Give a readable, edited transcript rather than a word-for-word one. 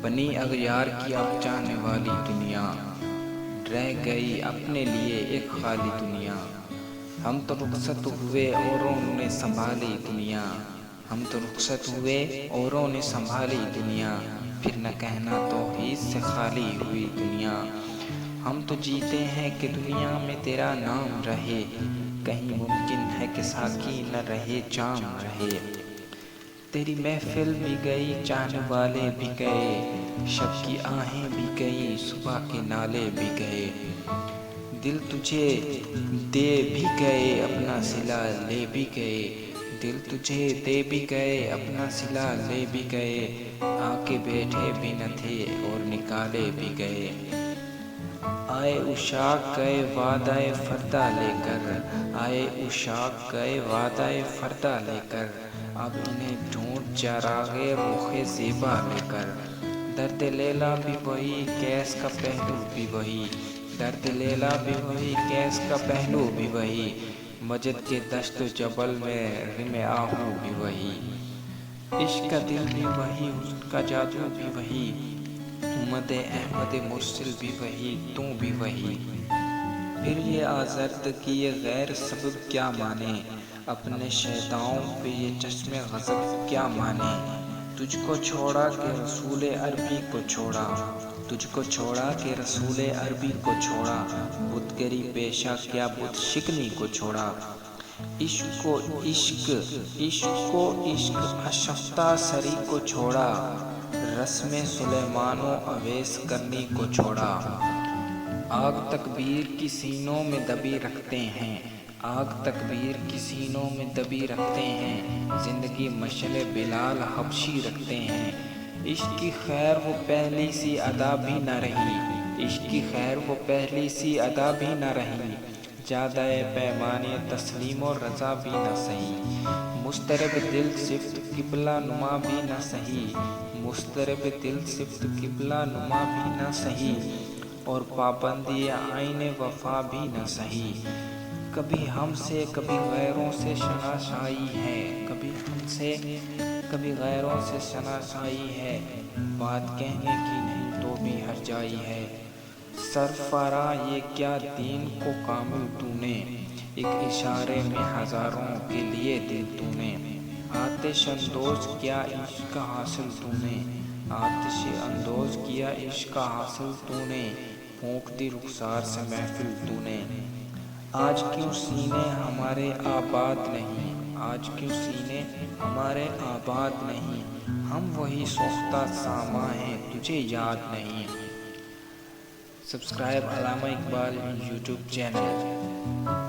بنی اغیار کی اب جانے والی دنیا، رہ گئی اپنے لیے ایک خالی دنیا۔ ہم تو رخصت ہوئے اوروں نے سنبھالی دنیا، ہم تو رخصت ہوئے اوروں نے سنبھالی دنیا، پھر نہ کہنا توحید سے خالی ہوئی دنیا۔ ہم تو جیتے ہیں کہ دنیا میں تیرا نام رہے، کہیں ممکن ہے کہ ساقی نہ رہے جام رہے۔ تیری محفل بھی گئی، چاہنے والے بھی گئے، شب کی آہیں بھی گئی، صبح کے نالے بھی گئے۔ دل تجھے دے بھی گئے، اپنا صلہ لے بھی گئے، دل تجھے دے بھی گئے، اپنا صلہ لے بھی گئے۔ آ کے بیٹھے بھی نہ تھے اور نکالے بھی گئے۔ آئے عشاق گئے وعدہ فردا لے کر، آئے عشاق گئے وعدہ فردا لے کر، اب انہیں ڈھونڈ چراغ رخ زیبا لے کر۔ درد لیلا بھی وہی، کیس کا پہلو بھی وہی، درد لیلا بھی وہی، کیس کا پہلو بھی وہی، مجد کے دشت و جبل میں رم آہو بھی وہی۔ عشق کا دل بھی وہی، حسن کا جادو بھی وہی، امت احمد مرسل بھی وہی، تو بھی وہی۔ پھر یہ آزرد کی یہ غیر سبب کیا مانے، اپنے شیداؤں پہ یہ چشم غضب کیا مانے۔ تجھ کو چھوڑا کہ رسول عربی کو چھوڑا، تجھ کو چھوڑا کہ رسول عربی کو چھوڑا، بت گری پیشہ کیا بت شکنی کو چھوڑا۔ عشق کو عشق، عشق کو عشق اشفتہ سری کو چھوڑا، رسم سلیمان و اویس کرنی کو چھوڑا۔ آگ تکبیر کی سینوں میں دبی رکھتے ہیں، آگ تکبیر کی سینوں میں دبی رکھتے ہیں، زندگی مشعل بلال حبشی رکھتے ہیں۔ عشق کی خیر وہ پہلی سی ادا بھی نہ رہی، عشق کی خیر وہ پہلی سی ادا بھی نہ رہی، زیادہ پیمانے تسلیم و رضا بھی نہ سہی، مضطرب دل صفت قبلہ نما بھی نہ سہی، مضطرب دل صفت قبلہ نما بھی نہ سہی، اور پابندی عین وفا بھی نہ سہی۔ کبھی ہم سے کبھی غیروں سے شناسائی ہے، کبھی ہم سے کبھی غیروں سے شناسائی ہے، بات کہنے کی نہیں تو بھی ہرجائی ہے۔ سرفراں یہ کیا دین کو کامل تو نے، ایک اشارے میں ہزاروں کے لیے دل تو نے، آتش اندوز کیا عشق حاصل تو نے، آتش اندوز کیا عشق حاصل تو نے، پھونکتی رخسار سے محفل تو نے۔ آج کیوں سینے ہمارے آباد نہیں، آج کیوں سینے ہمارے آباد نہیں، ہم وہی سوختہ ساماں ہیں تجھے یاد نہیں۔ سبسکرائب علامہ اقبال یوٹیوب چینل۔